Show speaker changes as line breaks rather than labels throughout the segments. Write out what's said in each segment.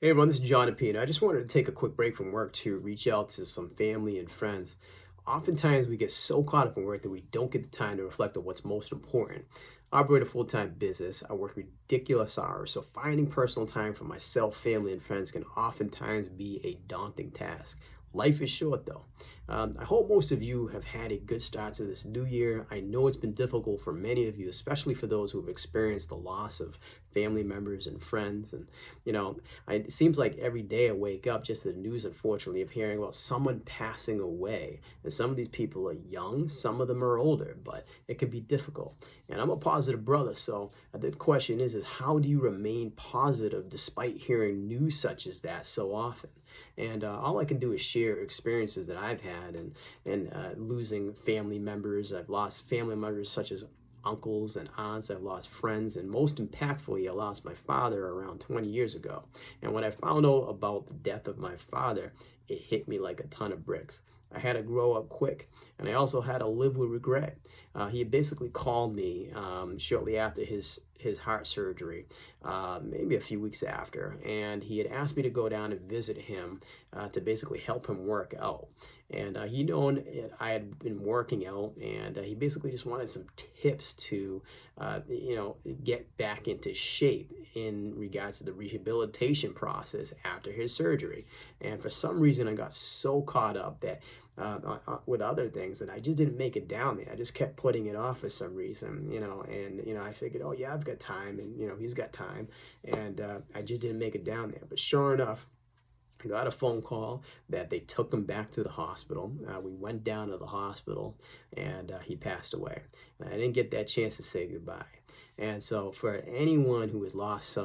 Hey everyone, this is John Apino. I just wanted to take a quick break from work to reach out to some family and friends. Oftentimes we get so caught up in work that we don't get the time to reflect on what's most important. I operate a full-time business. I work ridiculous hours, so finding personal time for myself, family, and friends can oftentimes be a daunting task. Life is short though. I hope most of you have had a good start to this new year. I know it's been difficult for many of you, especially for those who have experienced the loss of family members and friends. And, it seems like every day I wake up just to the news, unfortunately, of hearing about someone passing away. And some of these people are young, some of them are older, but it can be difficult. And I'm a positive brother, so the question is how do you remain positive despite hearing news such as that so often? And all I can do is share experiences that I've had and losing family members. I've lost family members such as uncles and aunts. I've lost friends, and most impactfully, I lost my father around 20 years ago. And when I found out about the death of my father, it hit me like a ton of bricks. I had to grow up quick, and I also had to live with regret. He had basically called me shortly after his heart surgery, maybe a few weeks after, and he had asked me to go down and visit him to basically help him work out. And he known I had been working out, and he basically just wanted some tips to, get back into shape in regards to the rehabilitation process after his surgery. And for some reason, I got so caught up that with other things that I just didn't make it down there. I just kept putting it off for some reason, and I figured, oh yeah, I've got time, and he's got time, and I just didn't make it down there. But sure enough, I got a phone call that they took him back to the hospital. We went down to the hospital, and he passed away. And I didn't get that chance to say goodbye. And so for anyone who has lost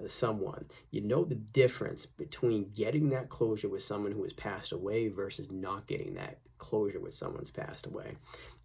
someone, you know the difference between getting that closure with someone who has passed away versus not getting that closure with someone who's passed away.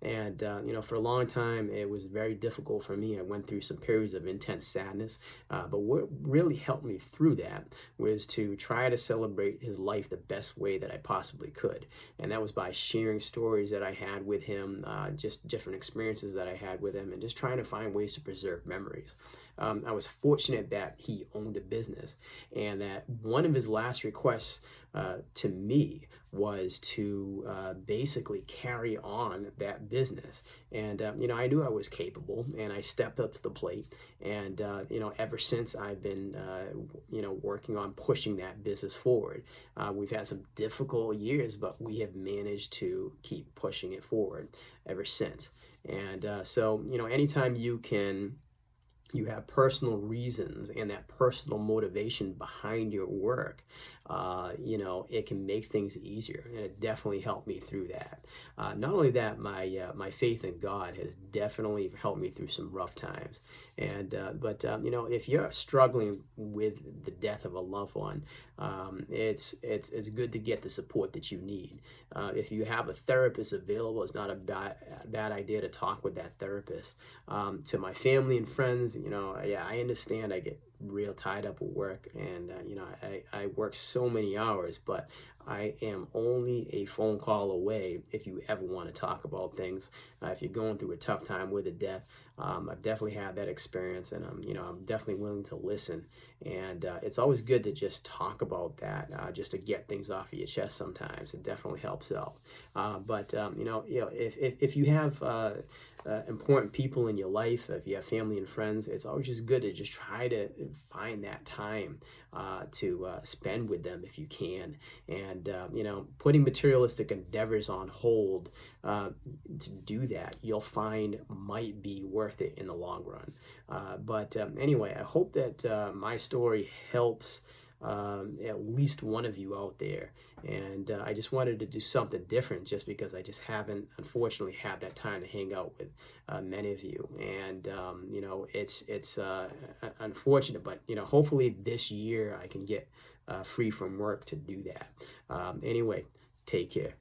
And, for a long time, it was very difficult for me. I went through some periods of intense sadness. But what really helped me through that was to try to celebrate his life the best way that I possibly could. And that was by sharing stories that I had with him, just different experiences that I had with him, and just trying to find ways to preserve memories. I was fortunate that he owned a business, and that one of his last requests to me was to basically carry on that business. And, I knew I was capable, and I stepped up to the plate. And, ever since I've been, working on pushing that business forward. We've had some difficult years, but we have managed to keep pushing it forward ever since. And anytime you have personal reasons and that personal motivation behind your work, it can make things easier, and it definitely helped me through that. Not only that, my faith in God has definitely helped me through some rough times. And if you're struggling with the death of a loved one, it's good to get the support that you need. If you have a therapist available, it's not a bad idea to talk with that therapist. To my family and friends, I understand I get real tied up with work, and I work so many hours, but I am only a phone call away if you ever want to talk about things. If you're going through a tough time with a death, I've definitely had that experience, and I'm definitely willing to listen. And it's always good to just talk about that, just to get things off of your chest. Sometimes it definitely helps out. If you have important people in your life, if you have family and friends, it's always just good to just try to find that time to spend with them if you can. And putting materialistic endeavors on hold to do that, you'll find might be worth it in the long run. Anyway, I hope that my story helps at least one of you out there. And I just wanted to do something different, just because I just haven't, unfortunately, had that time to hang out with many of you. And it's unfortunate, but hopefully this year I can get free from work to do that. Anyway, take care.